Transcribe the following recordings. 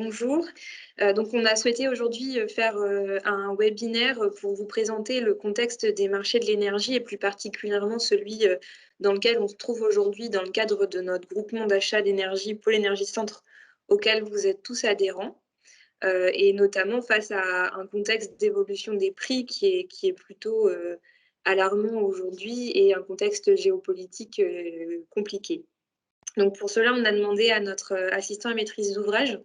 Bonjour. Donc on a souhaité aujourd'hui, faire, un webinaire, pour vous présenter le contexte des marchés de l'énergie et plus particulièrement celui, dans lequel on se trouve aujourd'hui dans le cadre de notre groupement d'achat d'énergie Pôle Énergie Centre auquel vous êtes tous adhérents, et notamment face à un contexte d'évolution des prix qui est plutôt, alarmant aujourd'hui et un contexte géopolitique, compliqué. Donc pour cela, on a demandé à notre, assistant à maîtrise d'ouvrage,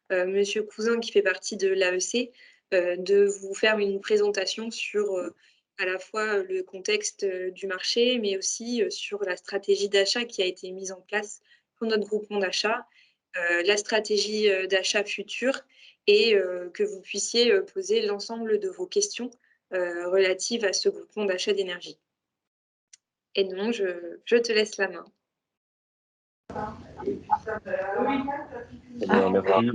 monsieur Cousin qui fait partie de l'AEC, de vous faire une présentation sur, à la fois, le contexte, du marché, mais aussi, sur la stratégie d'achat qui a été mise en place pour notre groupement d'achat, la stratégie, d'achat future et que vous puissiez, poser l'ensemble de vos questions, relatives à ce groupement d'achat d'énergie. Et donc je te laisse la main. Eh bien, merci.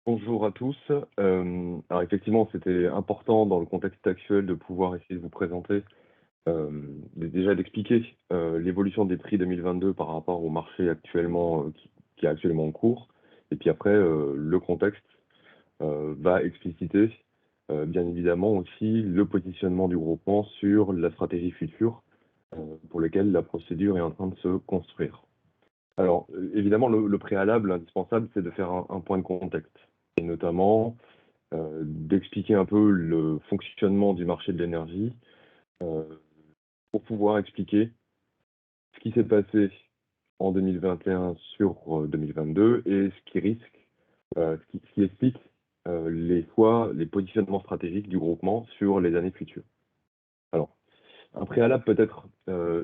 Bonjour à tous. Alors effectivement, c'était important dans le contexte actuel de pouvoir essayer de vous présenter, déjà d'expliquer l'évolution des prix 2022 par rapport au marché actuellement qui est actuellement en cours. Et puis après, le contexte va expliciter bien évidemment aussi le positionnement du groupement sur la stratégie future pour laquelle la procédure est en train de se construire. Alors, évidemment, le préalable indispensable, c'est de faire un point de contexte, et notamment d'expliquer un peu le fonctionnement du marché de l'énergie pour pouvoir expliquer ce qui s'est passé en 2021 sur 2022 et ce qui risque, ce qui explique les positionnements stratégiques du groupement sur les années futures. Alors, un préalable peut-être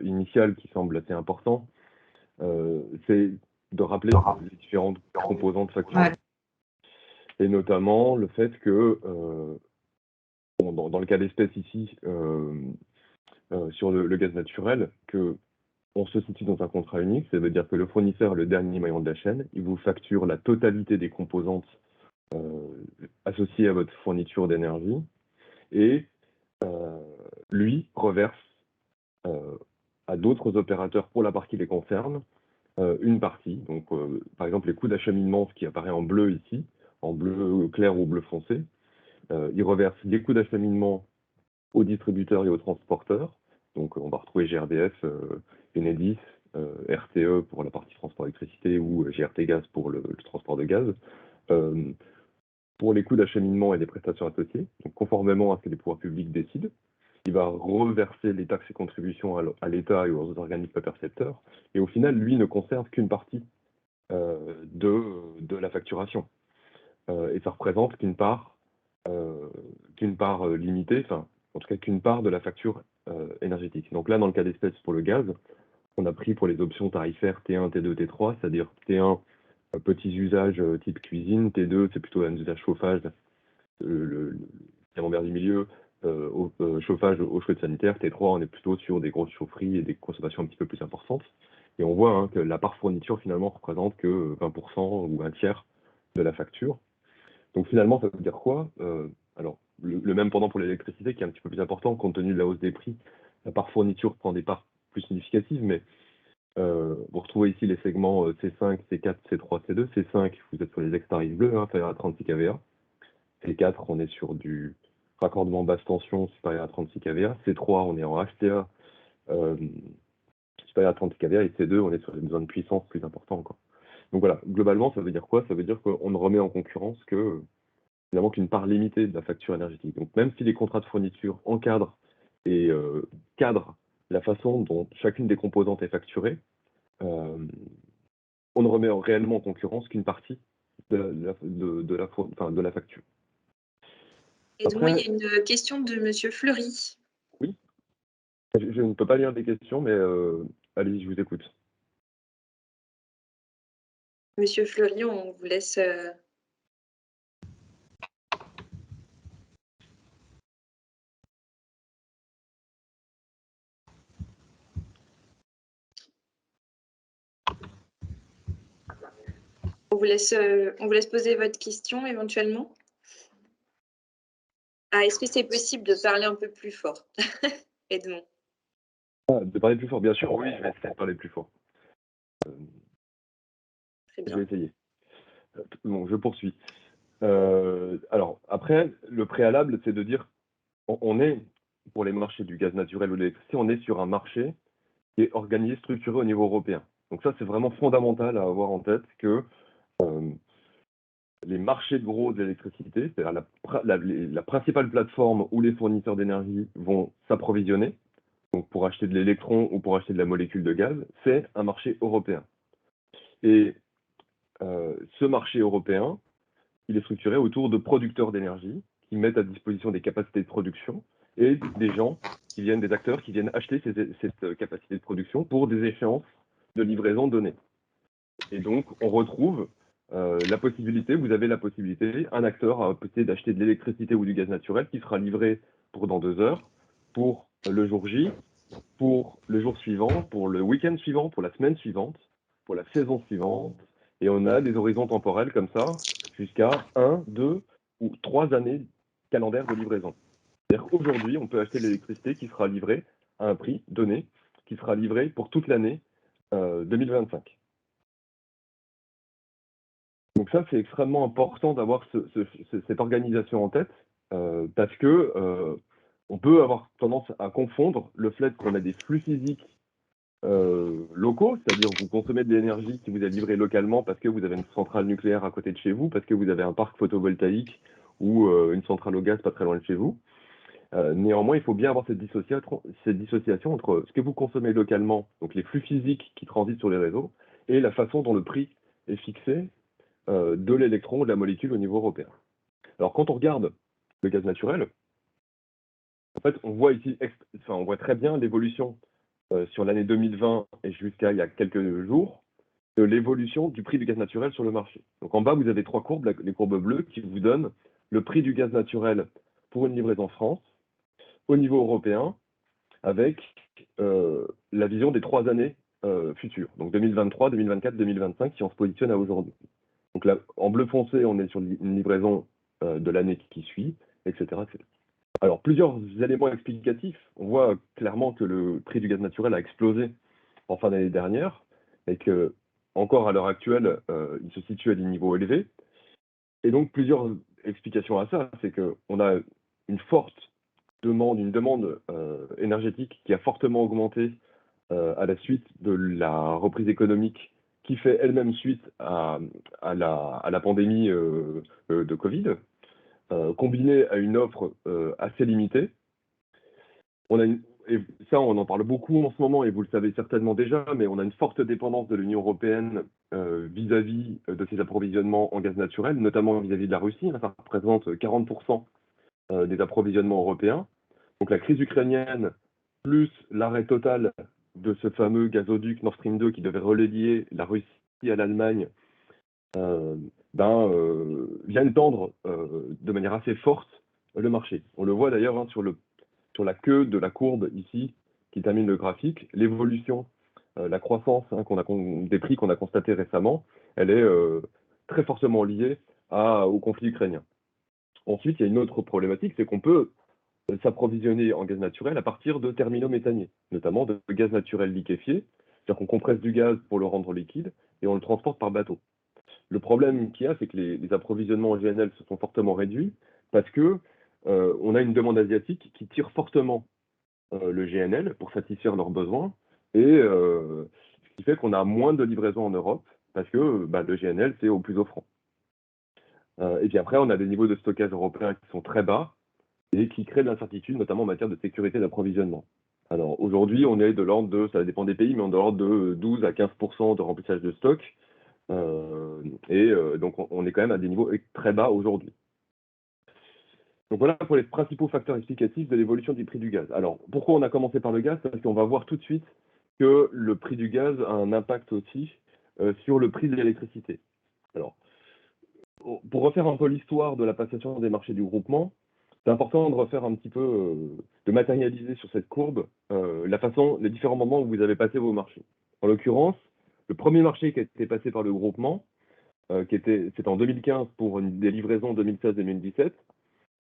initial qui semble assez important, c'est de rappeler les différentes composantes facturées. Et notamment le fait que, dans le cas d'espèce ici, sur le gaz naturel, qu'on se situe dans un contrat unique, ça veut dire que le fournisseur est le dernier maillon de la chaîne, il vous facture la totalité des composantes associées à votre fourniture d'énergie, et lui reverse à d'autres opérateurs pour la part qui les concerne, une partie. Donc, par exemple, les coûts d'acheminement, ce qui apparaît en bleu ici, en bleu clair ou bleu foncé, il reverse les coûts d'acheminement aux distributeurs et aux transporteurs. Donc, on va retrouver GRDF, Enedis, RTE pour la partie transport d'électricité ou GRT Gaz pour le transport de gaz. Pour les coûts d'acheminement et des prestations associées, donc conformément à ce que les pouvoirs publics décident, il va reverser les taxes et contributions à l'État et aux organismes percepteurs, et au final, lui ne conserve qu'une partie de la facturation. Et ça représente qu'une part limitée, enfin, en tout cas qu'une part de la facture énergétique. Donc là, dans le cas d'espèce pour le gaz, on a pris pour les options tarifaires T1, T2, T3, c'est-à-dire T1, petits usages type cuisine, T2, c'est plutôt un usage chauffage, le camembert du milieu, chauffage au chaude sanitaire, T3, on est plutôt sur des grosses chaufferies et des consommations un petit peu plus importantes. Et on voit que la part fourniture, finalement, représente que 20% ou un tiers de la facture. Donc finalement, ça veut dire quoi? Alors, le même pendant pour l'électricité, qui est un petit peu plus important, compte tenu de la hausse des prix. La part fourniture prend des parts plus significatives, mais vous retrouvez ici les segments C5, C4, C3, C2. C5, vous êtes sur les ex-tarifs bleus, inférieurs à 36 kVA. C4, on est sur du raccordement basse tension supérieur à 36 kVA. C3, on est en HTA supérieur à 36 kVA. Et C2, on est sur des besoins de puissance plus importants, quoi. Donc voilà, globalement, ça veut dire quoi? Ça veut dire qu'on ne remet en concurrence que, finalement, qu'une part limitée de la facture énergétique. Donc même si les contrats de fourniture encadrent et cadrent la façon dont chacune des composantes est facturée, on ne remet réellement en concurrence qu'une partie de la facture. Et donc, moi, il y a une question de monsieur Fleury. Oui. Je ne peux pas lire des questions, mais allez-y, je vous écoute. Monsieur Fleury, on vous laisse... On vous laisse poser votre question éventuellement. Ah, est-ce que c'est possible de parler un peu plus fort? Edmond. Ah, de parler plus fort, bien sûr, oui, je vais essayer de parler plus fort. Très bien. Je vais essayer. Bon, je poursuis. Alors, après, le préalable, c'est de dire, on est, pour les marchés du gaz naturel ou de l'électricité, on est sur un marché qui est organisé, structuré au niveau européen. Donc ça, c'est vraiment fondamental à avoir en tête que les marchés de gros d'électricité, c'est-à-dire la principale plateforme où les fournisseurs d'énergie vont s'approvisionner, donc pour acheter de l'électron ou pour acheter de la molécule de gaz, c'est un marché européen. Et ce marché européen, il est structuré autour de producteurs d'énergie qui mettent à disposition des capacités de production et des gens qui viennent, des acteurs qui viennent acheter cette capacité de production pour des échéances de livraison données. Et donc, on retrouve la possibilité, vous avez la possibilité, un acteur a possibilité d'acheter de l'électricité ou du gaz naturel qui sera livré pour dans 2 heures, pour le jour J, pour le jour suivant, pour le week-end suivant, pour la semaine suivante, pour la saison suivante. Et on a des horizons temporels comme ça jusqu'à 1, 2 ou 3 années calendaires de livraison. C'est-à-dire qu'aujourd'hui, on peut acheter de l'électricité qui sera livrée à un prix donné, qui sera livré pour toute l'année 2025. Donc ça, c'est extrêmement important d'avoir cette organisation en tête, parce que on peut avoir tendance à confondre le fait qu'on a des flux physiques locaux, c'est-à-dire vous consommez de l'énergie qui vous est livrée localement parce que vous avez une centrale nucléaire à côté de chez vous, parce que vous avez un parc photovoltaïque ou une centrale au gaz pas très loin de chez vous. Néanmoins, il faut bien avoir cette dissociation entre ce que vous consommez localement, donc les flux physiques qui transitent sur les réseaux, et la façon dont le prix est fixé de l'électron ou de la molécule au niveau européen. Alors, quand on regarde le gaz naturel, en fait, on voit ici, on voit très bien l'évolution sur l'année 2020 et jusqu'à il y a quelques jours, de l'évolution du prix du gaz naturel sur le marché. Donc en bas, vous avez 3 courbes, les courbes bleues, qui vous donnent le prix du gaz naturel pour une livraison en France, au niveau européen, avec la vision des 3 années futures, donc 2023, 2024, 2025, si on se positionne à aujourd'hui. Donc là, en bleu foncé, on est sur une livraison de l'année qui suit, etc., etc. Alors, plusieurs éléments explicatifs. On voit clairement que le prix du gaz naturel a explosé en fin d'année dernière et que, encore à l'heure actuelle, il se situe à des niveaux élevés. Et donc, plusieurs explications à ça. C'est qu'on a une forte demande, une demande énergétique qui a fortement augmenté à la suite de la reprise économique qui fait elle-même suite à la pandémie de Covid, combinée à une offre assez limitée. Et ça, on en parle beaucoup en ce moment, et vous le savez certainement déjà, mais on a une forte dépendance de l'Union européenne vis-à-vis de ses approvisionnements en gaz naturel, notamment vis-à-vis de la Russie. Ça représente 40% des approvisionnements européens. Donc la crise ukrainienne, plus l'arrêt total de ce fameux gazoduc Nord Stream 2 qui devait relier la Russie à l'Allemagne, viennent tendre de manière assez forte le marché. On le voit d'ailleurs sur la queue de la courbe ici, qui termine le graphique, l'évolution, la croissance des prix qu'on a constaté récemment, elle est très fortement liée au conflit ukrainien. Ensuite, il y a une autre problématique, c'est qu'on peut s'approvisionner en gaz naturel à partir de terminaux méthaniers, notamment de gaz naturel liquéfié, c'est-à-dire qu'on compresse du gaz pour le rendre liquide et on le transporte par bateau. Le problème qu'il y a, c'est que les approvisionnements en GNL se sont fortement réduits parce que on a une demande asiatique qui tire fortement le GNL pour satisfaire leurs besoins, et ce qui fait qu'on a moins de livraisons en Europe parce que le GNL, c'est au plus offrant. Et puis après, on a des niveaux de stockage européens qui sont très bas et qui créent de l'incertitude, notamment en matière de sécurité d'approvisionnement. Alors aujourd'hui, on est de l'ordre de, ça dépend des pays, mais on est de l'ordre de 12 à 15% de remplissage de stock. Donc on est quand même à des niveaux très bas aujourd'hui. Donc voilà pour les principaux facteurs explicatifs de l'évolution du prix du gaz. Alors pourquoi on a commencé par le gaz? Parce qu'on va voir tout de suite que le prix du gaz a un impact aussi sur le prix de l'électricité. Alors, pour refaire un peu l'histoire de la passation des marchés du groupement, c'est important de refaire un petit peu, de matérialiser sur cette courbe les différents moments où vous avez passé vos marchés. En l'occurrence, le premier marché qui a été passé par le groupement, c'était en 2015 pour des livraisons 2016-2017,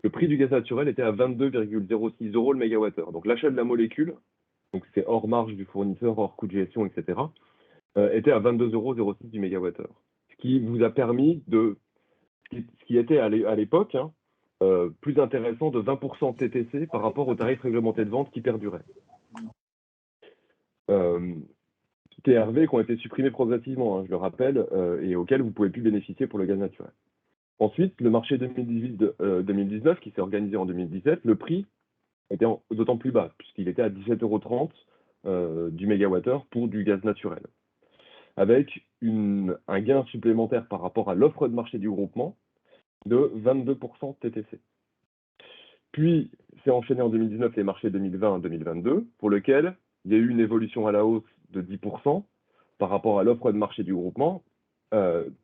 le prix du gaz naturel était à 22,06 € le mégawattheure. Donc l'achat de la molécule, donc c'est hors marge du fournisseur, hors coût de gestion, etc., était à 22,06 € du mégawattheure. Ce qui vous a permis ce qui était à l'époque plus intéressant de 20% TTC par rapport aux tarifs réglementés de vente qui perduraient. TRV qui ont été supprimés progressivement, je le rappelle, et auxquels vous ne pouvez plus bénéficier pour le gaz naturel. Ensuite, le marché 2018-2019 qui s'est organisé en 2017, le prix était d'autant plus bas, puisqu'il était à 17,30 € du mégawattheure pour du gaz naturel, avec un gain supplémentaire par rapport à l'offre de marché du groupement de 22% TTC. Puis, c'est enchaîné en 2019 les marchés 2020-2022, pour lequel il y a eu une évolution à la hausse de 10% par rapport à l'offre de marché du groupement,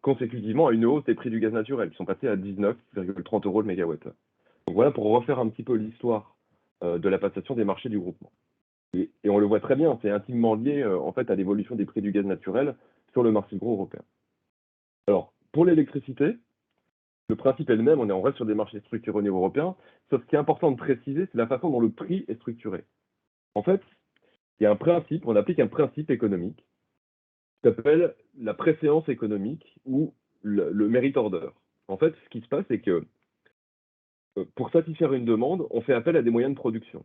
consécutivement à une hausse des prix du gaz naturel, qui sont passés à 19,30 € le mégawattheure. Donc voilà pour refaire un petit peu l'histoire de la passation des marchés du groupement. Et on le voit très bien, c'est intimement lié en fait à l'évolution des prix du gaz naturel sur le marché gros européen. Alors, pour l'électricité, le principe est le même, on reste sur des marchés structurés au niveau européen, sauf ce qui est important de préciser, c'est la façon dont le prix est structuré. En fait, il y a un principe, on applique un principe économique qui s'appelle la préséance économique ou le merit order. En fait, ce qui se passe, c'est que pour satisfaire une demande, on fait appel à des moyens de production.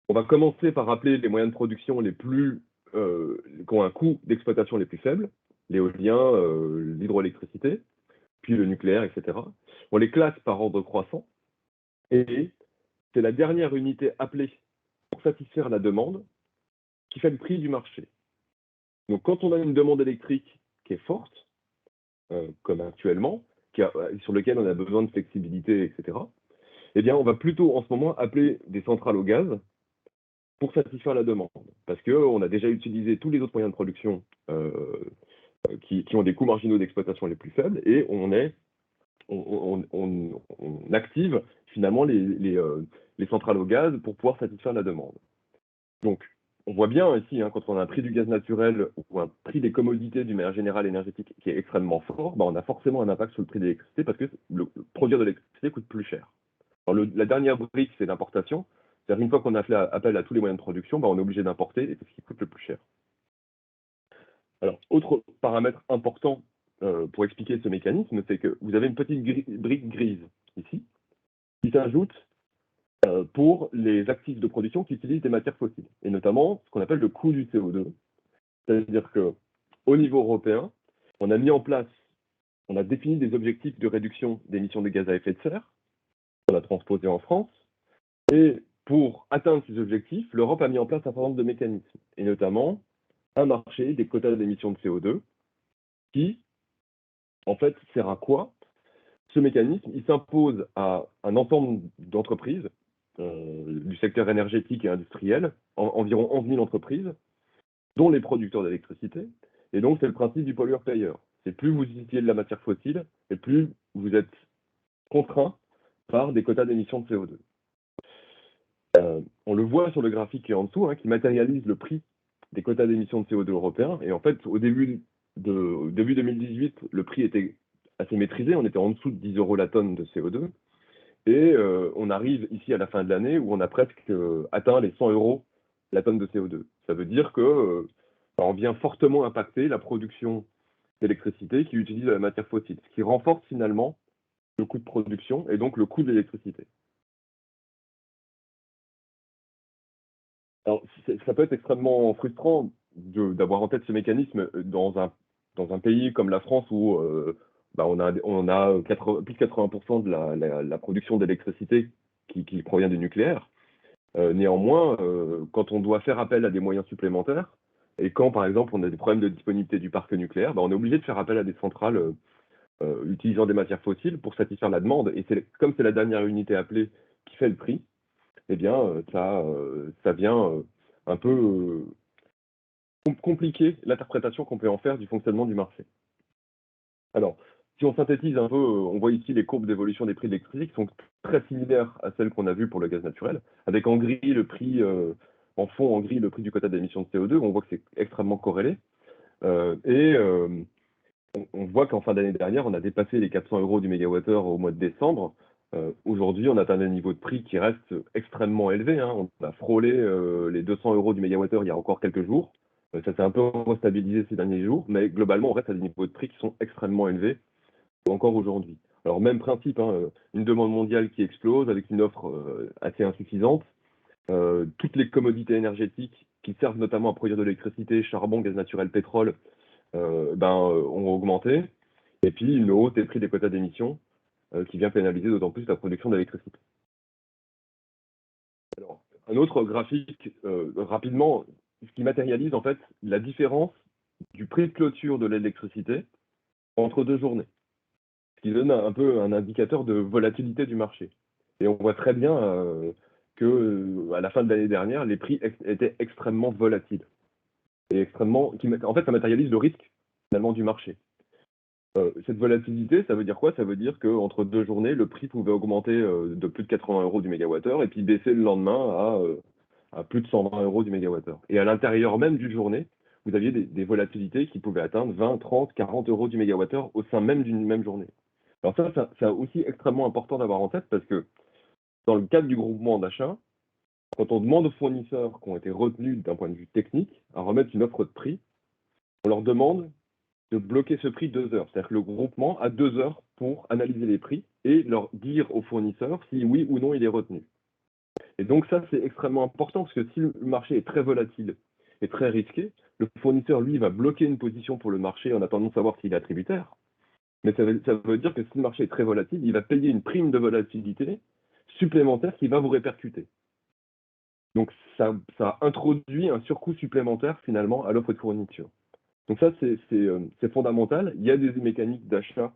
On va commencer par appeler les moyens de production les plus qui ont un coût d'exploitation les plus faibles, l'éolien, l'hydroélectricité, puis le nucléaire, etc. On les classe par ordre croissant, et c'est la dernière unité appelée pour satisfaire la demande qui fait le prix du marché. Donc quand on a une demande électrique qui est forte, comme actuellement, sur lequel on a besoin de flexibilité, etc., eh bien on va plutôt en ce moment appeler des centrales au gaz pour satisfaire la demande. Parce qu'on a déjà utilisé tous les autres moyens de production qui ont des coûts marginaux d'exploitation les plus faibles, et on active finalement les centrales au gaz pour pouvoir satisfaire la demande. Donc, on voit bien ici, quand on a un prix du gaz naturel ou un prix des commodités d'une manière générale énergétique qui est extrêmement fort, on a forcément un impact sur le prix de l'électricité parce que produire de l'électricité coûte plus cher. Alors, la dernière brique, c'est l'importation. C'est-à-dire une fois qu'on a fait appel à tous les moyens de production, on est obligé d'importer, et c'est ce qui coûte le plus cher. Alors, autre paramètre important pour expliquer ce mécanisme, c'est que vous avez une petite brique grise ici, qui s'ajoute pour les actifs de production qui utilisent des matières fossiles, et notamment ce qu'on appelle le coût du CO2. C'est-à-dire qu'au niveau européen, on a mis en place, on a défini des objectifs de réduction d'émissions de gaz à effet de serre, qu'on a transposé en France, et pour atteindre ces objectifs, l'Europe a mis en place un certain nombre de mécanismes, et notamment un marché des quotas d'émissions de CO2 qui, en fait, sert à quoi? Ce mécanisme, il s'impose à un ensemble d'entreprises du secteur énergétique et industriel, environ 11 000 entreprises, dont les producteurs d'électricité. Et donc, c'est le principe du pollueur-payeur. C'est plus vous utilisez de la matière fossile, et plus vous êtes contraint par des quotas d'émissions de CO2. On le voit sur le graphique qui est en dessous, qui matérialise le prix des quotas d'émissions de CO2 européens. Et en fait, au début 2018, le prix était assez maîtrisé. On était en dessous de 10 € la tonne de CO2. Et on arrive ici à la fin de l'année où on a presque atteint les 100 € la tonne de CO2. Ça veut dire que on vient fortement impacter la production d'électricité qui utilise de la matière fossile, ce qui renforce finalement le coût de production et donc le coût de l'électricité. Alors, ça peut être extrêmement frustrant d'avoir en tête ce mécanisme dans un pays comme la France où on a plus de 80% de la production d'électricité qui provient du nucléaire. Néanmoins, quand on doit faire appel à des moyens supplémentaires, et quand, par exemple, on a des problèmes de disponibilité du parc nucléaire, on est obligé de faire appel à des centrales utilisant des matières fossiles pour satisfaire la demande. Et comme c'est la dernière unité appelée qui fait le prix, eh bien, ça vient un peu compliquer l'interprétation qu'on peut en faire du fonctionnement du marché. Alors, si on synthétise un peu, on voit ici les courbes d'évolution des prix de l'électricité qui sont très similaires à celles qu'on a vues pour le gaz naturel, avec en gris le prix, en fond en gris le prix du quota d'émissions de CO2, on voit que c'est extrêmement corrélé. On voit qu'en fin d'année dernière, on a dépassé les 400 € du mégawattheure au mois de décembre. Aujourd'hui, on atteint des niveaux de prix qui restent extrêmement élevés. On a frôlé les 200 € du mégawattheure il y a encore quelques jours. Ça s'est un peu restabilisé ces derniers jours, mais globalement, on reste à des niveaux de prix qui sont extrêmement élevés encore aujourd'hui. Alors, même principe, hein, une demande mondiale qui explose avec une offre assez insuffisante. Toutes les commodités énergétiques qui servent notamment à produire de l'électricité, charbon, gaz naturel, pétrole, ont augmenté. Et puis, une hausse des prix des quotas d'émissions qui vient pénaliser d'autant plus la production d'électricité. Alors, un autre graphique, rapidement, ce qui matérialise en fait la différence du prix de clôture de l'électricité entre 2 journées, ce qui donne un peu un indicateur de volatilité du marché. Et on voit très bien qu'à la fin de l'année dernière, les prix étaient extrêmement volatiles. Et en fait, ça matérialise le risque finalement du marché. Cette volatilité, ça veut dire quoi? Ça veut dire qu'entre 2 journées, le prix pouvait augmenter de plus de 80 € du mégawattheure et puis baisser le lendemain à plus de 120 € du mégawattheure. Et à l'intérieur même d'une journée, vous aviez des volatilités qui pouvaient atteindre 20, 30, 40 € du mégawattheure au sein même d'une même journée. Alors ça, c'est aussi extrêmement important d'avoir en tête parce que dans le cadre du groupement d'achat, quand on demande aux fournisseurs qui ont été retenus d'un point de vue technique à remettre une offre de prix, on leur demande de bloquer ce prix 2 heures. C'est-à-dire que le groupement a 2 heures pour analyser les prix et leur dire aux fournisseurs si oui ou non il est retenu. Et donc ça, c'est extrêmement important parce que si le marché est très volatile et très risqué, le fournisseur, lui, va bloquer une position pour le marché en attendant de savoir s'il est attributaire. Mais ça veut dire que si le marché est très volatile, il va payer une prime de volatilité supplémentaire qui va vous répercuter. Donc ça introduit un surcoût supplémentaire finalement à l'offre de fourniture. Donc ça, c'est fondamental. Il y a des mécaniques d'achat,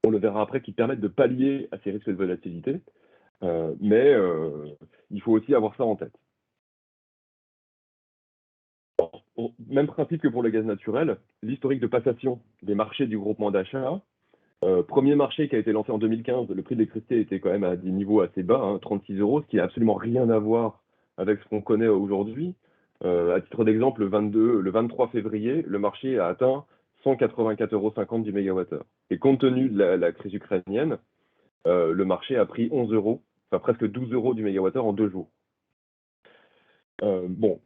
on le verra après, qui permettent de pallier à ces risques de volatilité, mais il faut aussi avoir ça en tête. Même principe que pour le gaz naturel, l'historique de passation des marchés du groupement d'achat. Premier marché qui a été lancé en 2015, le prix de l'électricité était quand même à des niveaux assez bas, hein, 36 €, ce qui n'a absolument rien à voir avec ce qu'on connaît aujourd'hui. À titre d'exemple, le 23 février, le marché a atteint 184,50 € du mégawattheure. Et compte tenu de la crise ukrainienne, le marché a pris 11 €, enfin presque 12 € du mégawattheure en 2 jours. Bon,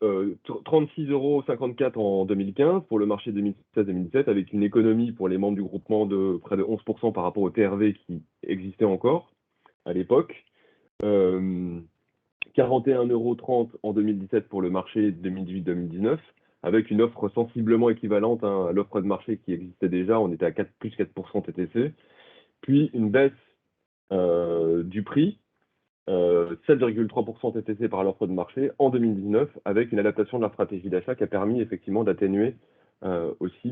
36,54 € en 2015 pour le marché 2016-2017, avec une économie pour les membres du groupement de près de 11% par rapport au TRV qui existait encore à l'époque. 41,30 € en 2017 pour le marché 2018-2019, avec une offre sensiblement équivalente à l'offre de marché qui existait déjà. On était à plus 4% TTC. Puis une baisse du prix, 7,3% TTC par l'offre de marché en 2019, avec une adaptation de la stratégie d'achat qui a permis effectivement d'atténuer aussi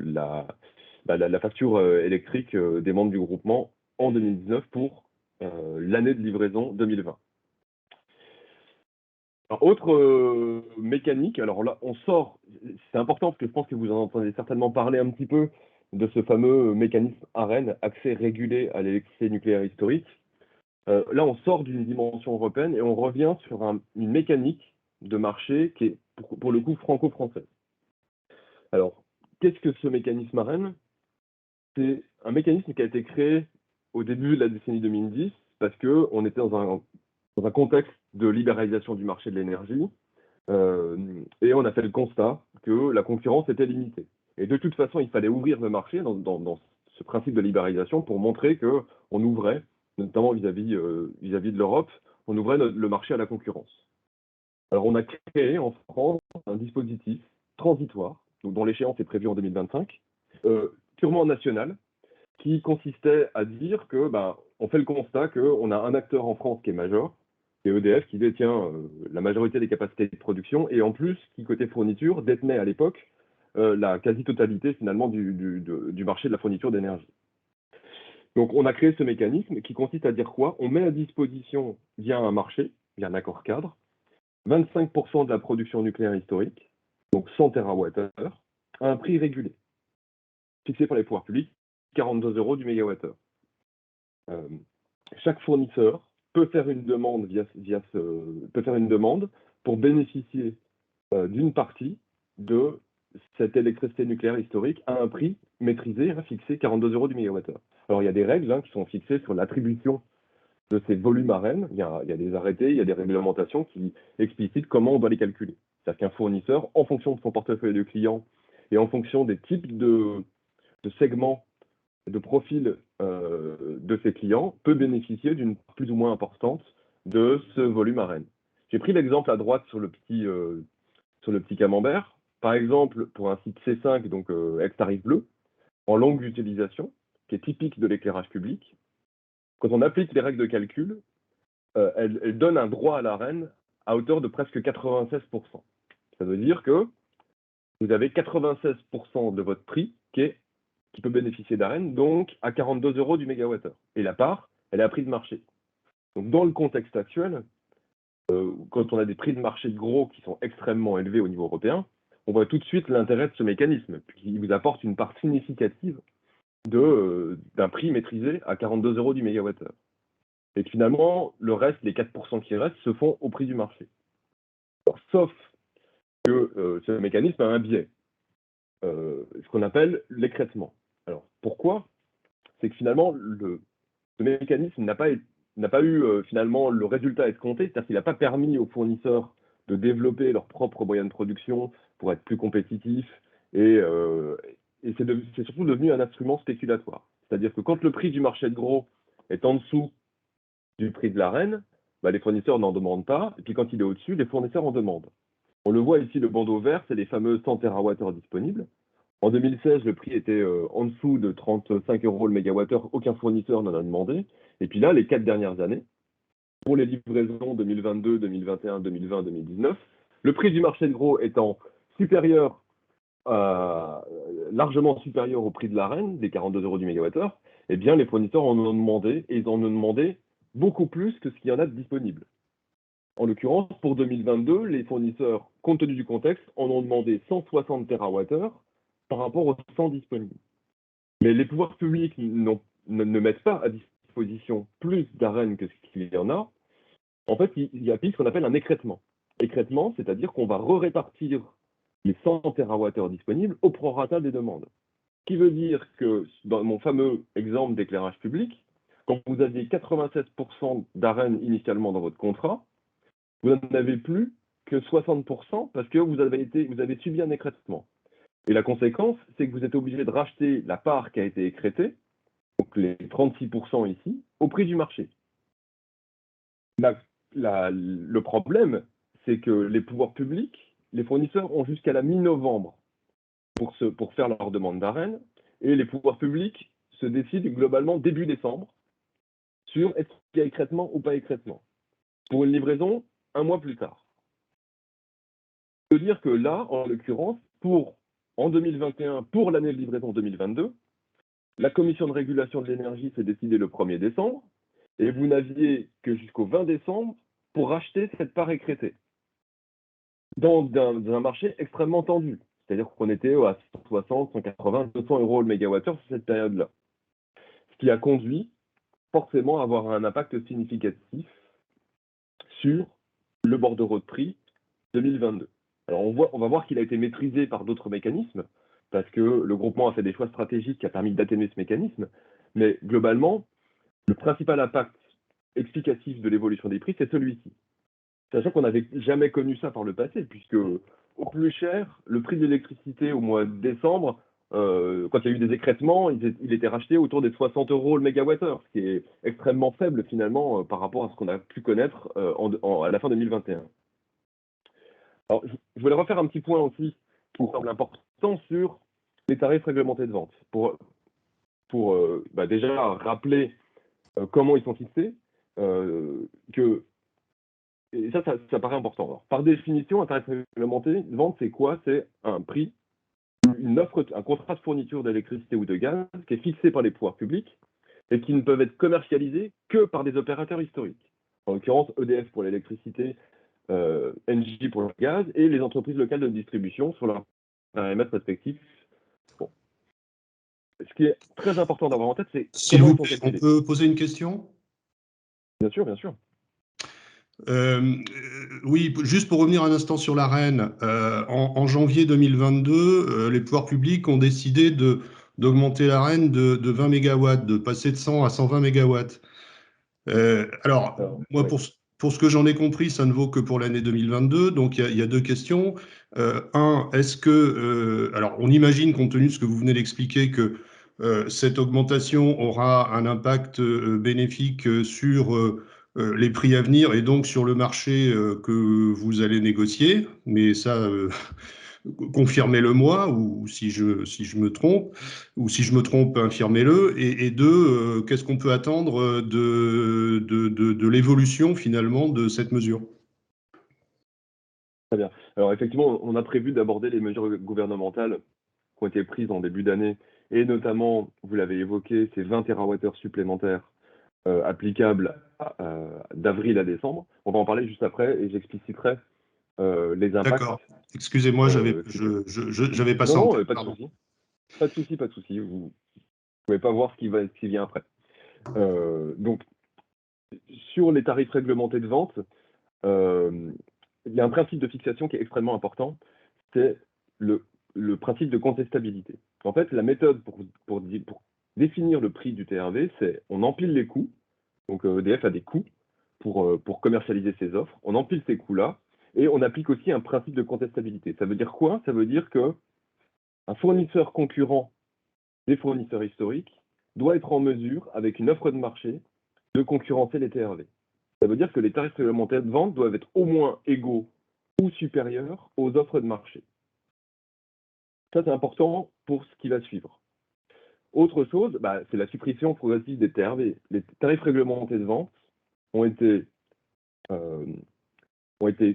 la facture électrique des membres du groupement en 2019 pour l'année de livraison 2020. Alors, autre mécanique, alors là, on sort, c'est important parce que je pense que vous en entendez certainement parler un petit peu de ce fameux mécanisme ARENH, accès régulé à l'électricité nucléaire historique. Là, on sort d'une dimension européenne et on revient sur une mécanique de marché qui est, pour le coup, franco-française. Alors, qu'est-ce que ce mécanisme ARENH? C'est un mécanisme qui a été créé au début de la décennie 2010 parce qu'on était dans un contexte de libéralisation du marché de l'énergie et on a fait le constat que la concurrence était limitée. Et de toute façon, il fallait ouvrir le marché dans ce principe de libéralisation pour montrer qu'on ouvrait, notamment vis-à-vis de l'Europe, on ouvrait le marché à la concurrence. Alors on a créé en France un dispositif transitoire, dont l'échéance est prévue en 2025, purement national, qui consistait à dire que on fait le constat qu'on a un acteur en France qui est major, c'est EDF, qui détient la majorité des capacités de production et en plus qui, côté fourniture, détenait à l'époque la quasi-totalité finalement du marché de la fourniture d'énergie. Donc on a créé ce mécanisme qui consiste à dire quoi? On met à disposition via un marché, via un accord cadre, 25% de la production nucléaire historique, donc 100 TWh, à un prix régulé, fixé par les pouvoirs publics, 42 € du mégawattheure. Chaque fournisseur peut faire une demande peut faire une demande pour bénéficier d'une partie de cette électricité nucléaire historique à un prix maîtrisé, fixé 42 € du mégawattheure. Alors il y a des règles qui sont fixées sur l'attribution de ces volumes ARENH. Il y a des arrêtés, il y a des réglementations qui explicitent comment on doit les calculer. C'est-à-dire qu'un fournisseur, en fonction de son portefeuille de clients et en fonction des types de segments, de profils de ses clients, peut bénéficier d'une part plus ou moins importante de ce volume AREN. J'ai pris l'exemple à droite sur le petit camembert. Par exemple, pour un site C5, donc ex-tarif bleu, en longue utilisation, qui est typique de l'éclairage public, quand on applique les règles de calcul, elle donne un droit à l'AREN à hauteur de presque 96%. Ça veut dire que vous avez 96% de votre prix qui peut bénéficier d'AREN, donc à 42 € du mégawattheure. Et la part, elle est à prix de marché. Donc dans le contexte actuel, quand on a des prix de marché de gros qui sont extrêmement élevés au niveau européen, on voit tout de suite l'intérêt de ce mécanisme, qui vous apporte une part significative d'un prix maîtrisé à 42 € du mégawattheure. Et que finalement, le reste, les 4% qui restent, se font au prix du marché. Alors, sauf que ce mécanisme a un biais, ce qu'on appelle l'écrêtement. Alors, pourquoi? C'est que finalement, ce mécanisme n'a pas eu finalement le résultat escompté, c'est-à-dire qu'il n'a pas permis aux fournisseurs de développer leurs propres moyens de production pour être plus compétitifs, et c'est surtout devenu un instrument spéculatoire. C'est-à-dire que quand le prix du marché de gros est en dessous du prix de l'AREN, les fournisseurs n'en demandent pas, et puis quand il est au-dessus, les fournisseurs en demandent. On le voit ici, le bandeau vert, c'est les fameux 100 TWh disponibles. En 2016, le prix était en dessous de 35 € le mégawattheure, aucun fournisseur n'en a demandé. Et puis là, les 4 dernières années, pour les livraisons 2022, 2021, 2020, 2019, le prix du marché de gros étant supérieur, largement supérieur au prix de l'AREN, des 42 € du mégawattheure, eh bien les fournisseurs en ont demandé, et ils en ont demandé beaucoup plus que ce qu'il y en a de disponible. En l'occurrence, pour 2022, les fournisseurs, compte tenu du contexte, en ont demandé 160 TWh par rapport aux 100 disponibles. Mais les pouvoirs publics ne mettent pas à disposition plus d'AREN que ce qu'il y en a. En fait, il y a ce qu'on appelle un écrêtement. Écrêtement, c'est-à-dire qu'on va répartir les 100 TWh disponibles au prorata des demandes. Ce qui veut dire que, dans mon fameux exemple d'éclairage public, quand vous aviez 96% d'AREN initialement dans votre contrat, vous n'en avez plus que 60% parce que vous avez subi un écrêtement. Et la conséquence, c'est que vous êtes obligé de racheter la part qui a été écrêtée, donc les 36% ici, au prix du marché. Le problème, c'est que les pouvoirs publics, les fournisseurs ont jusqu'à la mi-novembre pour faire leur demande d'AREN, et les pouvoirs publics se décident globalement début décembre sur est-ce qu'il y a écrêtement ou pas écrêtement. Pour une livraison, 1 mois plus tard. Ça veut dire que là, en l'occurrence, en 2021, pour l'année de livraison 2022, la commission de régulation de l'énergie s'est décidée le 1er décembre, et vous n'aviez que jusqu'au 20 décembre pour racheter cette part écrêtée. Dans un marché extrêmement tendu. C'est-à-dire qu'on était à 160, 180, 200 € le mégawattheure sur cette période-là. Ce qui a conduit forcément à avoir un impact significatif sur le bordereau de prix 2022. Alors on va voir qu'il a été maîtrisé par d'autres mécanismes, parce que le groupement a fait des choix stratégiques qui a permis d'atténuer ce mécanisme, mais globalement, le principal impact explicatif de l'évolution des prix, c'est celui-ci. Sachant qu'on n'avait jamais connu ça par le passé, puisque au plus cher, le prix de l'électricité au mois de décembre, quand il y a eu des écrêtements, il était racheté autour des 60 € le mégawattheure, ce qui est extrêmement faible finalement par rapport à ce qu'on a pu connaître à la fin 2021. Alors, je voulais refaire un petit point aussi qui me semble important sur les tarifs réglementés de vente, pour déjà rappeler comment ils sont fixés, et ça paraît important. Alors, par définition, un tarif réglementé de vente, c'est quoi? C'est un prix, une offre, un contrat de fourniture d'électricité ou de gaz qui est fixé par les pouvoirs publics et qui ne peuvent être commercialisés que par des opérateurs historiques. En l'occurrence, EDF pour l'électricité, Engie pour le gaz et les entreprises locales de distribution sur leur périmètre respectif. Bon. Ce qui est très important d'avoir en tête, c'est s'il vous plaît, on peut poser une question? Bien sûr, bien sûr. Oui, juste pour revenir un instant sur l'AREN, en janvier 2022, les pouvoirs publics ont décidé d'augmenter l'AREN de 20 MW, de passer de 100 à 120 MW. Alors, moi, oui. pour ce que j'en ai compris, ça ne vaut que pour l'année 2022. Donc, il y a deux questions. Est-ce que, alors, on imagine, compte tenu de ce que vous venez d'expliquer, que cette augmentation aura un impact bénéfique sur les prix à venir et donc sur le marché que vous allez négocier. Mais ça, confirmez-le-moi, ou si je me trompe, ou si je me trompe, infirmez-le. Et deux, qu'est-ce qu'on peut attendre de l'évolution finalement de cette mesure? Très bien. Alors effectivement, on a prévu d'aborder les mesures gouvernementales qui ont été prises en début d'année, et notamment, vous l'avez évoqué, ces 20 TWh supplémentaires applicables d'avril à décembre. On va en parler juste après et j'expliciterai les impacts. D'accord. Excusez-moi, j'avais pas ça en Non, tête. pas de Pardon. souci. Pas de souci, pas de souci. Vous ne pouvez pas voir ce qui vient après. Donc, sur les tarifs réglementés de vente, il y a un principe de fixation qui est extrêmement important, c'est le principe de contestabilité. En fait, la méthode pour définir le prix du TRV, c'est on empile les coûts, donc EDF a des coûts pour commercialiser ses offres, on empile ces coûts-là, et on applique aussi un principe de contestabilité. Ça veut dire quoi? Ça veut dire qu'un fournisseur concurrent des fournisseurs historiques doit être en mesure, avec une offre de marché, de concurrencer les TRV. Ça veut dire que les tarifs réglementés de vente doivent être au moins égaux ou supérieurs aux offres de marché. Ça, c'est important pour ce qui va suivre. Autre chose, c'est la suppression progressive des TRV. Les tarifs réglementés de vente ont été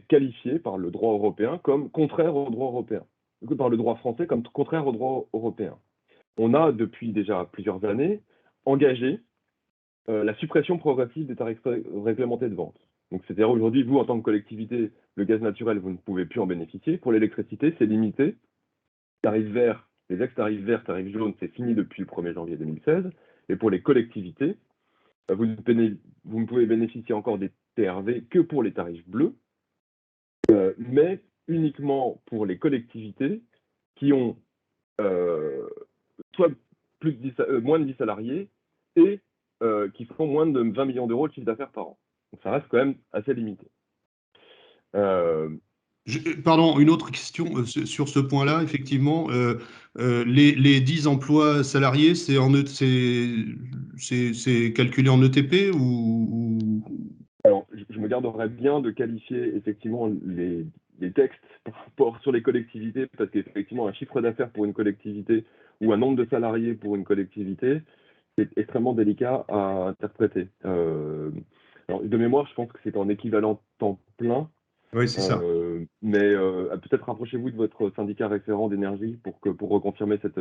qualifiés par le droit européen comme contraires au droit européen, par le droit français comme contraires au droit européen. On a, depuis déjà plusieurs années, engagé la suppression progressive des tarifs réglementés de vente. Donc, c'est-à-dire aujourd'hui, vous, en tant que collectivité, le gaz naturel, vous ne pouvez plus en bénéficier. Pour l'électricité, c'est limité. Tarifs verts, les ex-tarifs verts, tarifs jaunes, c'est fini depuis le 1er janvier 2016. Et pour les collectivités, vous ne pouvez bénéficier encore des TRV que pour les tarifs bleus, mais uniquement pour les collectivités qui ont soit moins de 10 salariés et qui font moins de 20 millions d'euros de chiffre d'affaires par an. Donc ça reste quand même assez limité. Pardon, une autre question sur ce point-là. Effectivement, les 10 emplois salariés, c'est calculé en ETP ou... Alors, je me garderais bien de qualifier effectivement les textes sur les collectivités, parce qu'effectivement, un chiffre d'affaires pour une collectivité ou un nombre de salariés pour une collectivité, c'est extrêmement délicat à interpréter. Alors, de mémoire, je pense que c'est en équivalent temps plein. Oui, c'est ça. Mais peut-être rapprochez-vous de votre syndicat référent d'énergie pour reconfirmer cette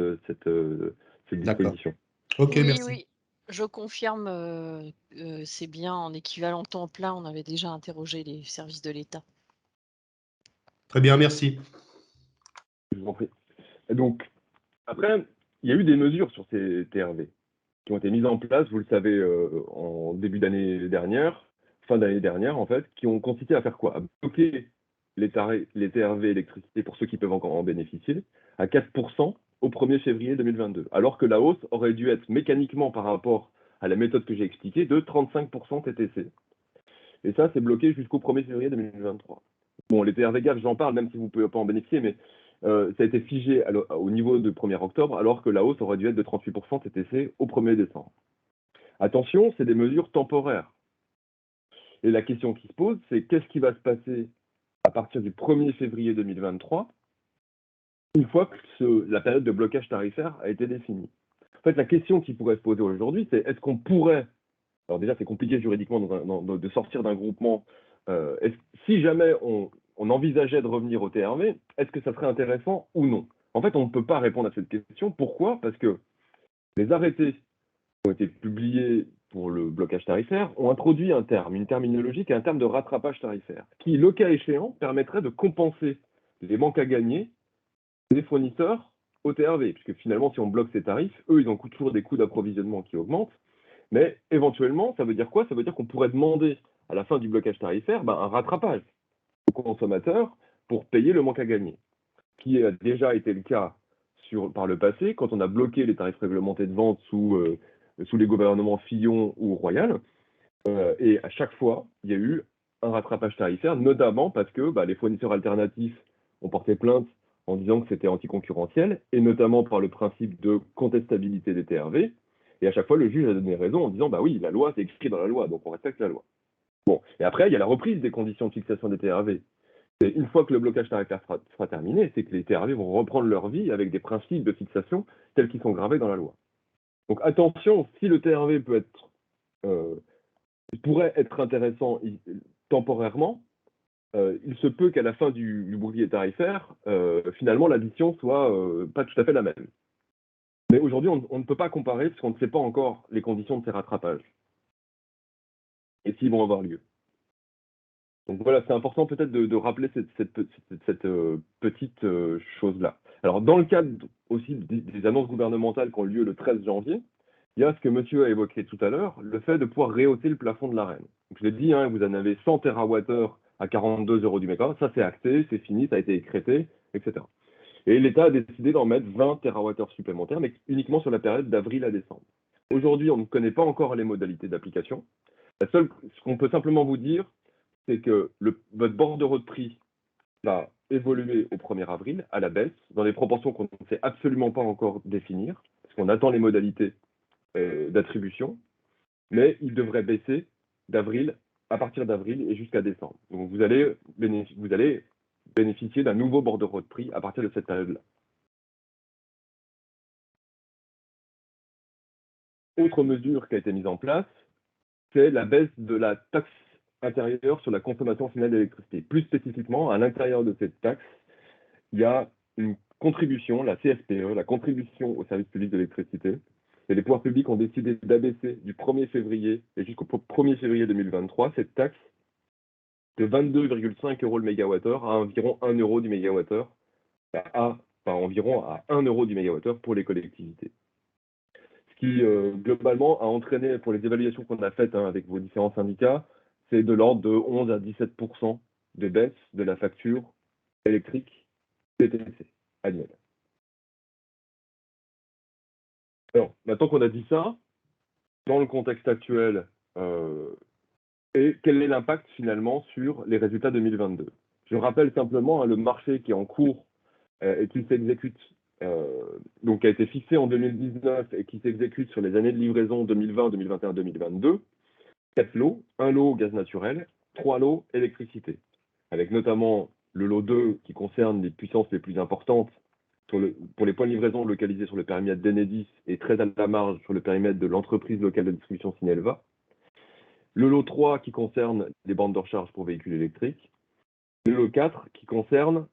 disposition. Ok, oui, merci. oui, je confirme, c'est bien en équivalent temps plein. On avait déjà interrogé les services de l'État. Très bien, merci. Je vous en prie. Et donc, après, il y a eu des mesures sur ces TRV qui ont été mises en place, vous le savez, en début d'année dernière, fin d'année dernière en fait, qui ont consisté à faire quoi? À bloquer les TRV électricité pour ceux qui peuvent encore en bénéficier à 4% au 1er février 2022, alors que la hausse aurait dû être mécaniquement par rapport à la méthode que j'ai expliquée de 35% TTC. Et ça, c'est bloqué jusqu'au 1er février 2023. Bon, les TRV GAF, j'en parle, même si vous ne pouvez pas en bénéficier, mais ça a été figé au niveau de 1er octobre, alors que la hausse aurait dû être de 38% TTC au 1er décembre. Attention, c'est des mesures temporaires. Et la question qui se pose, c'est qu'est-ce qui va se passer à partir du 1er février 2023, une fois que la période de blocage tarifaire a été définie. En fait, la question qui pourrait se poser aujourd'hui, c'est est-ce qu'on pourrait, alors déjà c'est compliqué juridiquement de sortir d'un groupement, si jamais on envisageait de revenir au TRV, est-ce que ça serait intéressant ou non? En fait, on ne peut pas répondre à cette question. Pourquoi? Parce que les arrêtés qui ont été publiés pour le blocage tarifaire ont introduit un terme, une terminologie qui est un terme de rattrapage tarifaire, qui, le cas échéant, permettrait de compenser les manques à gagner des fournisseurs au TRV, puisque finalement, si on bloque ces tarifs, eux, ils ont toujours des coûts d'approvisionnement qui augmentent, mais éventuellement, ça veut dire quoi? Ça veut dire qu'on pourrait demander, à la fin du blocage tarifaire, un rattrapage aux consommateurs pour payer le manque à gagner, qui a déjà été le cas par le passé, quand on a bloqué les tarifs réglementés de vente sous les gouvernements Fillon ou Royal, et à chaque fois, il y a eu un rattrapage tarifaire, notamment parce que les fournisseurs alternatifs ont porté plainte en disant que c'était anticoncurrentiel, et notamment par le principe de contestabilité des TRV. Et à chaque fois, le juge a donné raison en disant oui, la loi, c'est écrit dans la loi, donc on respecte la loi. Bon, et après, il y a la reprise des conditions de fixation des TRV. Et une fois que le blocage tarifaire sera terminé, c'est que les TRV vont reprendre leur vie avec des principes de fixation tels qu'ils sont gravés dans la loi. Donc attention, si le TRV pourrait être intéressant temporairement, il se peut qu'à la fin du bouclier tarifaire, finalement, l'addition soit pas tout à fait la même. Mais aujourd'hui, on ne peut pas comparer parce qu'on ne sait pas encore les conditions de ces rattrapages et s'ils vont avoir lieu. Donc voilà, c'est important peut-être de rappeler cette petite chose-là. Alors, dans le cadre aussi des annonces gouvernementales qui ont lieu le 13 janvier, il y a ce que monsieur a évoqué tout à l'heure, le fait de pouvoir rehausser le plafond de l'Arenh. Je l'ai dit, vous en avez 100 TWh à 42 € du mégawatt, ça c'est acté, c'est fini, ça a été écrété, etc. Et l'État a décidé d'en mettre 20 TWh supplémentaires, mais uniquement sur la période d'avril à décembre. Aujourd'hui, on ne connaît pas encore les modalités d'application. Ce qu'on peut simplement vous dire, c'est que votre bordereau de prix va évoluer au 1er avril à la baisse, dans des proportions qu'on ne sait absolument pas encore définir, parce qu'on attend les modalités d'attribution, mais il devrait baisser à partir d'avril et jusqu'à décembre. Donc vous allez bénéficier d'un nouveau bordereau de prix à partir de cette période-là. Autre mesure qui a été mise en place, c'est la baisse de la taxe intérieure sur la consommation finale d'électricité. Plus spécifiquement, à l'intérieur de cette taxe, il y a une contribution, la CSPE, la contribution au service public de l'électricité. Et les pouvoirs publics ont décidé d'abaisser du 1er février et jusqu'au 1er février 2023 cette taxe de 22,5 € le mégawattheure à environ 1 € du mégawattheure, environ à 1 € du mégawattheure pour les collectivités. Ce qui, globalement, a entraîné, pour les évaluations qu'on a faites avec vos différents syndicats, c'est de l'ordre de 11 à 17% de baisse de la facture électrique TTC annuelle. Alors, maintenant qu'on a dit ça, dans le contexte actuel, et quel est l'impact finalement sur les résultats 2022? Je rappelle simplement le marché qui est en cours et qui s'exécute, donc qui a été fixé en 2019 et qui s'exécute sur les années de livraison 2020, 2021, 2022. 4 lots, 1 lot gaz naturel, 3 lots électricité, avec notamment le lot 2 qui concerne les puissances les plus importantes pour les points de livraison localisés sur le périmètre d'Enedis et très à la marge sur le périmètre de l'entreprise locale de distribution Sinelva. Le lot 3 qui concerne les bandes de recharge pour véhicules électriques. Le lot 4 qui concerne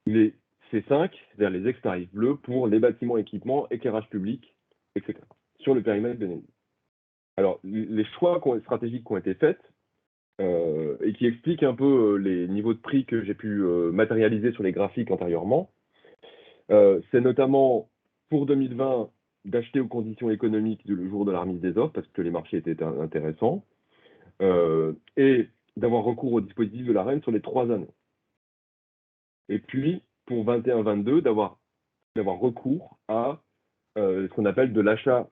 les C5, c'est-à-dire les ex-tarifs bleus pour les bâtiments, équipements, éclairage public, etc. sur le périmètre d'Enedis. Alors, les choix stratégiques qui ont été faits et qui expliquent un peu les niveaux de prix que j'ai pu matérialiser sur les graphiques antérieurement, c'est notamment pour 2020 d'acheter aux conditions économiques le jour de la remise des offres parce que les marchés étaient intéressants et d'avoir recours au dispositif de l'Arenh sur les 3 années. Et puis, pour 21-22, d'avoir recours à ce qu'on appelle de l'achat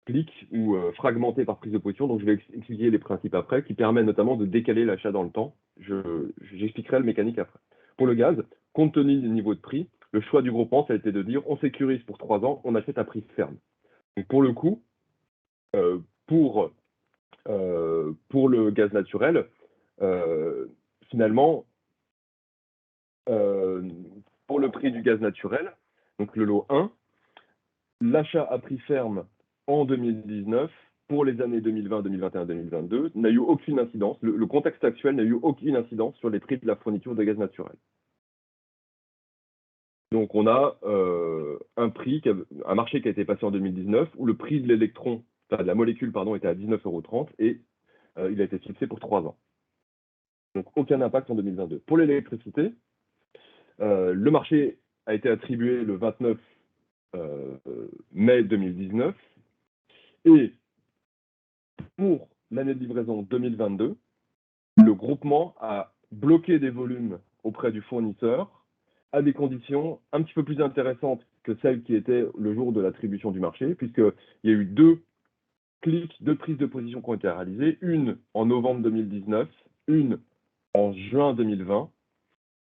clic ou fragmenté par prise de position, donc je vais expliquer les principes après, qui permet notamment de décaler l'achat dans le temps. J'expliquerai le mécanique après. Pour le gaz, compte tenu du niveau de prix, le choix du groupement, ça a été de dire on sécurise pour 3 ans, on achète à prix ferme. Donc pour le coup, pour le gaz naturel, finalement, pour le prix du gaz naturel, donc le lot 1, l'achat à prix ferme en 2019, pour les années 2020, 2021, 2022, n'a eu aucune incidence. Le contexte actuel n'a eu aucune incidence sur les prix de la fourniture de gaz naturel. Donc on a un marché qui a été passé en 2019 où le prix de l'électron, enfin de la molécule, pardon, était à 19,30 € et il a été fixé pour 3 ans. Donc aucun impact en 2022. Pour l'électricité, le marché a été attribué le 29 mai 2019 et pour l'année de livraison 2022, le groupement a bloqué des volumes auprès du fournisseur à des conditions un petit peu plus intéressantes que celles qui étaient le jour de l'attribution du marché, puisqu'il y a eu 2 prises de position qui ont été réalisées, une en novembre 2019, une en juin 2020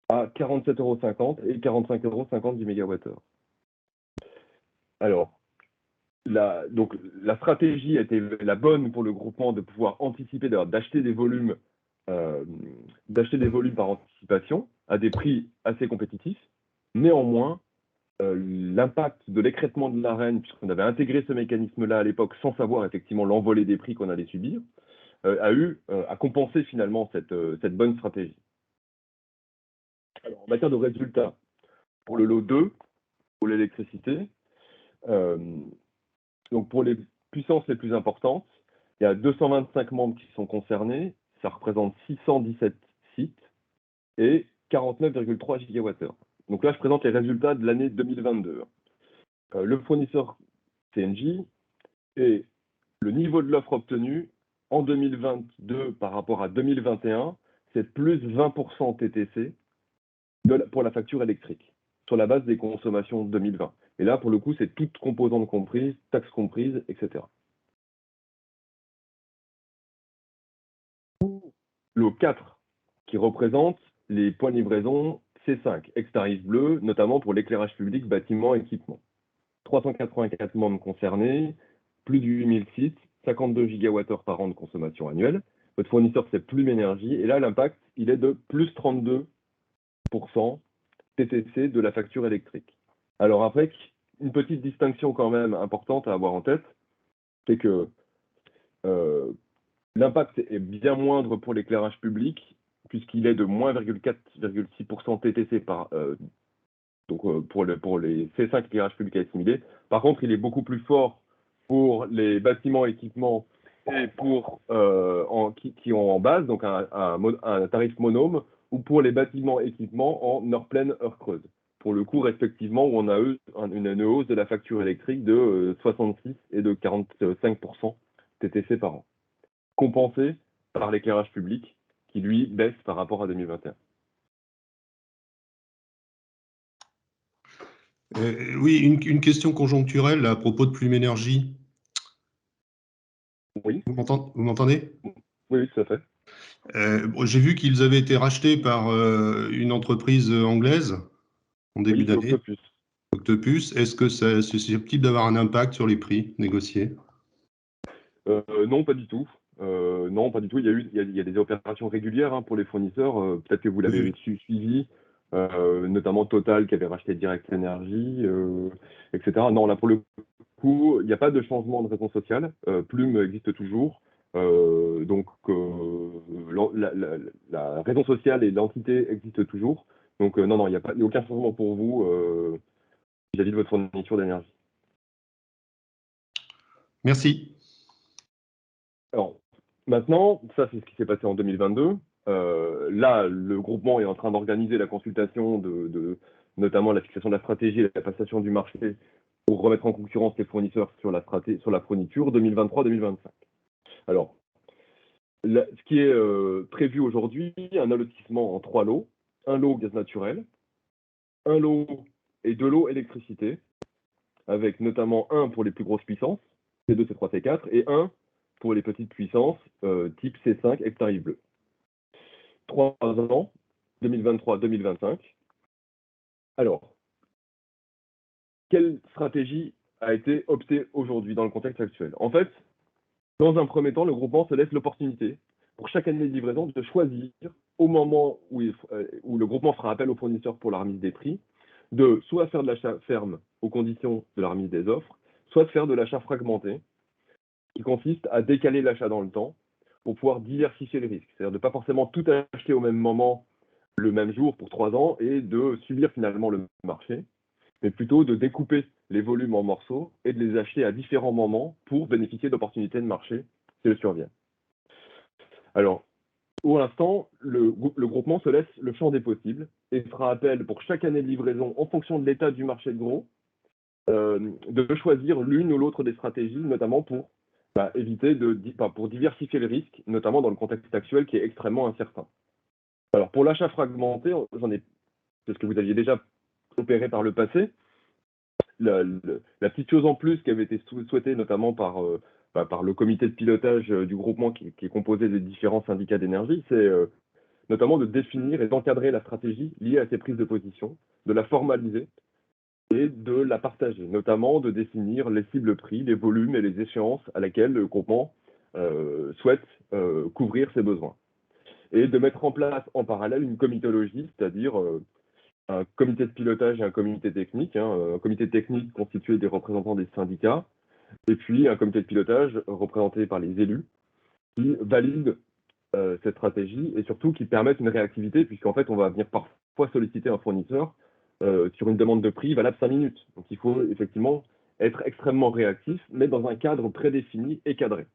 à 47,50 € et 45,50 € du mégawattheure. Alors, donc, la stratégie était la bonne pour le groupement de pouvoir anticiper, d'acheter des volumes par anticipation à des prix assez compétitifs. Néanmoins, l'impact de l'écrêtement de l'Arenh, puisqu'on avait intégré ce mécanisme-là à l'époque sans savoir effectivement l'envolée des prix qu'on allait subir, a compensé finalement cette bonne stratégie. Alors, en matière de résultats, pour le lot 2, pour l'électricité, donc pour les puissances les plus importantes, il y a 225 membres qui sont concernés, ça représente 617 sites et 49,3 gigawattheures. Donc là, je présente les résultats de l'année 2022. Le fournisseur CNJ et le niveau de l'offre obtenue en 2022 par rapport à 2021, c'est plus 20% TTC pour la facture électrique, sur la base des consommations 2020. Et là, pour le coup, c'est toutes composantes comprises, taxes comprises, etc. Lot 4, qui représente les points de livraison C5, ex-tarif bleu, notamment pour l'éclairage public, bâtiment, équipement. 384 membres concernés, plus de 8000 sites, 52 gigawattheures par an de consommation annuelle. Votre fournisseur, c'est Plume Énergie. Et là, l'impact, il est de plus 32% TTC de la facture électrique. Alors après, une petite distinction quand même importante à avoir en tête, c'est que l'impact est bien moindre pour l'éclairage public, puisqu'il est de moins 4,6% TTC pour les C5 éclairage public assimilés. Par contre, il est beaucoup plus fort pour les bâtiments équipements et qui ont en base donc un tarif monôme, ou pour les bâtiments équipements en heure pleine, heure creuse. Pour le coup, respectivement, où on a eu une hausse de la facture électrique de 66 et de 45% TTC par an, compensé par l'éclairage public, qui lui baisse par rapport à 2021. Oui, une question conjoncturelle à propos de Plume Énergie. Oui. Vous m'entendez? Oui, tout à fait. J'ai vu qu'ils avaient été rachetés par une entreprise anglaise en début d'année. Octopus. Est-ce que c'est susceptible d'avoir un impact sur les prix négociés? Non, pas du tout. Non, pas du tout. Il y a des opérations régulières pour les fournisseurs. Peut-être que vous l'avez suivi, notamment Total qui avait racheté Direct Energy, etc. Non, là pour le coup, il n'y a pas de changement de raison sociale. Plume existe toujours. Donc la raison sociale et l'entité existent toujours. Donc non, il n'y a aucun changement pour vous vis-à-vis de votre fourniture d'énergie. Merci. Alors, maintenant, ça c'est ce qui s'est passé en 2022. Là, le groupement est en train d'organiser la consultation de notamment la fixation de la stratégie et la passation du marché pour remettre en concurrence les fournisseurs sur la fourniture 2023-2025. Alors, ce qui est prévu aujourd'hui, un allotissement en 3 lots. Un lot gaz naturel, un lot et 2 lots électricité, avec notamment un pour les plus grosses puissances, C2, C3, C4, et un pour les petites puissances type C5 ex-tarif bleu. 3 ans, 2023-2025. Alors, quelle stratégie a été optée aujourd'hui dans le contexte actuel? En fait, dans un premier temps, le groupement se laisse l'opportunité pour chaque année de livraison de choisir, au moment où le groupement fera appel aux fournisseurs pour la remise des prix, de soit faire de l'achat ferme aux conditions de la remise des offres, soit de faire de l'achat fragmenté, qui consiste à décaler l'achat dans le temps pour pouvoir diversifier les risques. C'est-à-dire de ne pas forcément tout acheter au même moment, le même jour pour 3 ans, et de subir finalement le marché, mais plutôt de découper les volumes en morceaux et de les acheter à différents moments pour bénéficier d'opportunités de marché si elles surviennent. Alors, pour l'instant, le groupement se laisse le champ des possibles et fera appel pour chaque année de livraison, en fonction de l'état du marché de gros, de choisir l'une ou l'autre des stratégies, notamment pour pour diversifier les risques, notamment dans le contexte actuel qui est extrêmement incertain. Alors, pour l'achat fragmenté, c'est ce que vous aviez déjà opéré par le passé. La petite chose en plus qui avait été souhaitée notamment par le comité de pilotage du groupement qui est composé des différents syndicats d'énergie, c'est notamment de définir et d'encadrer la stratégie liée à ces prises de position, de la formaliser et de la partager, notamment de définir les cibles prix, les volumes et les échéances à laquelle le groupement souhaite couvrir ses besoins. Et de mettre en place en parallèle une comitologie, c'est-à-dire un comité de pilotage et un comité technique, un comité technique constitué des représentants des syndicats, et puis un comité de pilotage représenté par les élus, qui valide cette stratégie et surtout qui permettent une réactivité, puisqu'en fait, on va venir parfois solliciter un fournisseur sur une demande de prix valable 5 minutes. Donc, il faut effectivement être extrêmement réactif, mais dans un cadre prédéfini et cadré.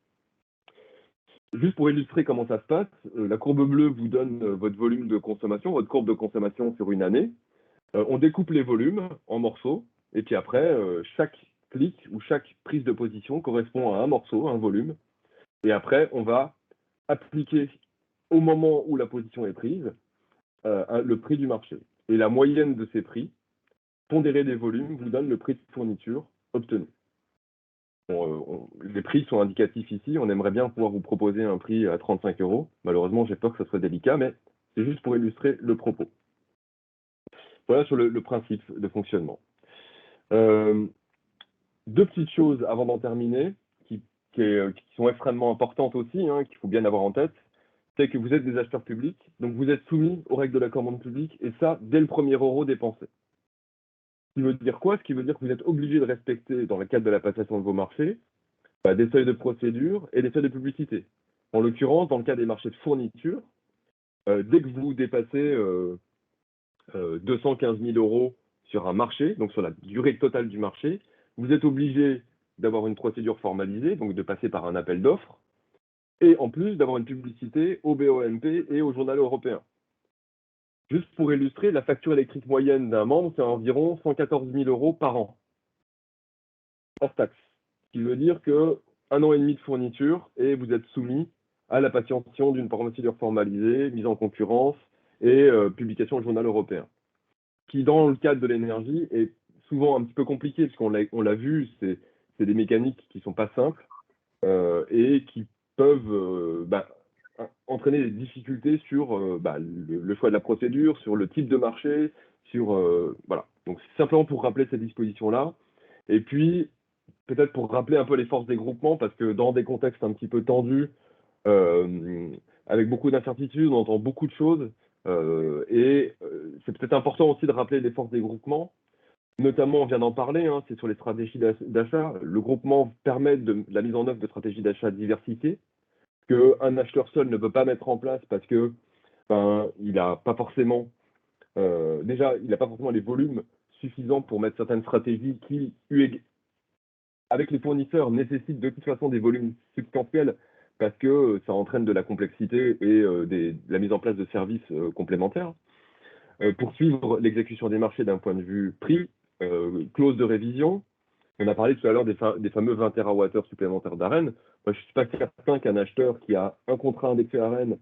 Juste pour illustrer comment ça se passe, la courbe bleue vous donne votre volume de consommation, votre courbe de consommation sur une année. On découpe les volumes en morceaux, et puis après, chaque clic ou chaque prise de position correspond à un morceau, un volume. Et après, on va appliquer au moment où la position est prise le prix du marché. Et la moyenne de ces prix, pondéré des volumes, vous donne le prix de fourniture obtenu. Bon, les prix sont indicatifs ici. On aimerait bien pouvoir vous proposer un prix à 35 €. Malheureusement, j'ai peur que ce soit délicat, mais c'est juste pour illustrer le propos. Voilà sur le principe de fonctionnement. Deux petites choses avant d'en terminer, qui sont extrêmement importantes aussi, qu'il faut bien avoir en tête, c'est que vous êtes des acheteurs publics, donc vous êtes soumis aux règles de la commande publique, et ça, dès le premier euro dépensé. Ce qui veut dire quoi? Ce qui veut dire que vous êtes obligé de respecter, dans le cadre de la passation de vos marchés, des seuils de procédure et des seuils de publicité. En l'occurrence, dans le cas des marchés de fourniture, dès que vous dépassez 215 000 € sur un marché, donc sur la durée totale du marché, vous êtes obligé d'avoir une procédure formalisée, donc de passer par un appel d'offres, et en plus d'avoir une publicité au BOMP et au Journal européen. Juste pour illustrer, la facture électrique moyenne d'un membre, c'est environ 114 000 € par an, hors taxe. Ce qui veut dire que 1 an et demi de fourniture et vous êtes soumis à la patientation d'une procédure formalisée, mise en concurrence et publication au Journal européen. Qui, dans le cadre de l'énergie, est souvent un petit peu compliqué, parce qu'on l'a vu, c'est des mécaniques qui ne sont pas simples et qui peuvent entraîner des difficultés sur le choix de la procédure, sur le type de marché, sur voilà. Donc c'est simplement pour rappeler ces dispositions-là. Et puis, peut-être pour rappeler un peu les forces des groupements, parce que dans des contextes un petit peu tendus, avec beaucoup d'incertitudes, on entend beaucoup de choses, c'est peut-être important aussi de rappeler les forces des groupements. Notamment, on vient d'en parler, c'est sur les stratégies d'achat. Le groupement permet de la mise en œuvre de stratégies d'achat diversifiées, qu'un acheteur seul ne peut pas mettre en place parce que il n'a pas forcément il n'a pas forcément les volumes suffisants pour mettre certaines stratégies qui, avec les fournisseurs, nécessitent de toute façon des volumes substantiels parce que ça entraîne de la complexité et de la mise en place de services complémentaires. Pour suivre l'exécution des marchés d'un point de vue prix, clause de révision, on a parlé tout à l'heure des fameux 20 TWh supplémentaires d'AREN. Moi, je ne suis pas certain qu'un acheteur qui a un contrat indexé AREN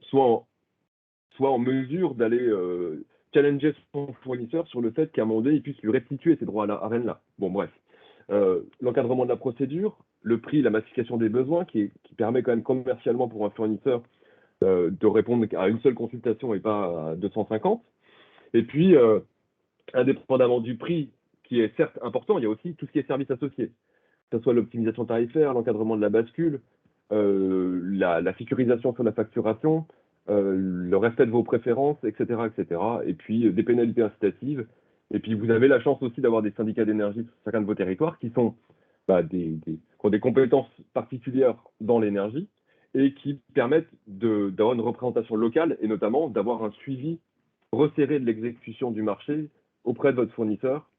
soit en mesure d'aller challenger son fournisseur sur le fait qu'à un moment donné, il puisse lui restituer ces droits à AREN-là. Bon, bref. L'encadrement de la procédure, le prix, la massification des besoins, qui permet quand même commercialement pour un fournisseur de répondre à une seule consultation et pas à 250. Et puis, indépendamment du prix, qui est certes important, il y a aussi tout ce qui est services associés, que ce soit l'optimisation tarifaire, l'encadrement de la bascule, la sécurisation sur la facturation, le respect de vos préférences, etc., etc. Et puis, des pénalités incitatives. Et puis, vous avez la chance aussi d'avoir des syndicats d'énergie sur chacun de vos territoires qui sont qui ont des compétences particulières dans l'énergie et qui permettent d'avoir une représentation locale et notamment d'avoir un suivi resserré de l'exécution du marché auprès de votre fournisseur.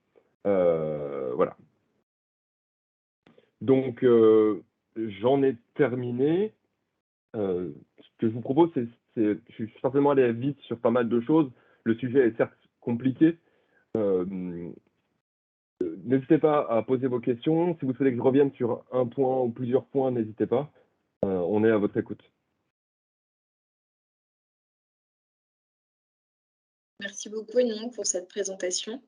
Voilà. Donc, j'en ai terminé. Ce que je vous propose, je suis certainement allé vite sur pas mal de choses. Le sujet est certes compliqué. N'hésitez pas à poser vos questions. Si vous souhaitez que je revienne sur un point ou plusieurs points, n'hésitez pas. On est à votre écoute. Merci beaucoup, Edmond, pour cette présentation.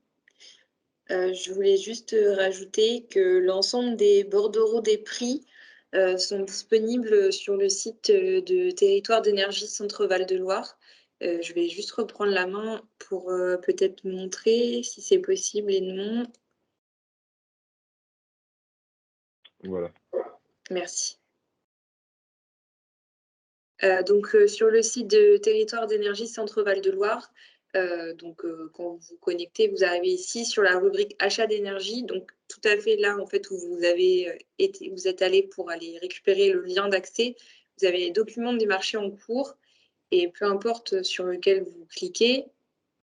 Je voulais juste rajouter que l'ensemble des bordereaux des prix sont disponibles sur le site de Territoire d'énergie Centre-Val de Loire. Je vais juste reprendre la main pour peut-être montrer si c'est possible et non. Voilà. Merci. Donc, sur le site de Territoire d'énergie Centre-Val de Loire, quand vous vous connectez, vous arrivez ici sur la rubrique achat d'énergie. Donc, tout à fait là, en fait, où vous avez vous êtes allé pour aller récupérer le lien d'accès. Vous avez les documents des marchés en cours et peu importe sur lequel vous cliquez,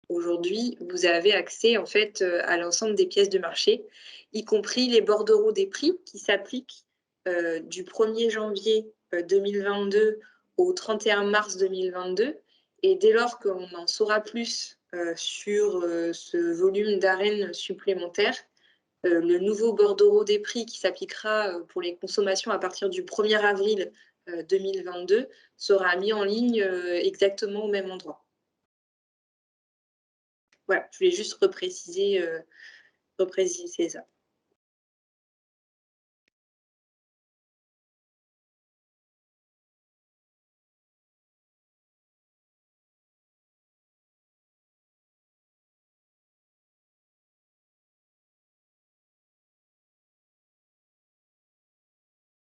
aujourd'hui, vous avez accès en fait à l'ensemble des pièces de marché, y compris les bordereaux des prix qui s'appliquent du 1er janvier 2022 au 31 mars 2022. Et dès lors qu'on en saura plus sur ce volume d'arènes supplémentaires, le nouveau bordereau des prix qui s'appliquera pour les consommations à partir du 1er avril 2022 sera mis en ligne exactement au même endroit. Voilà, je voulais juste repréciser ça.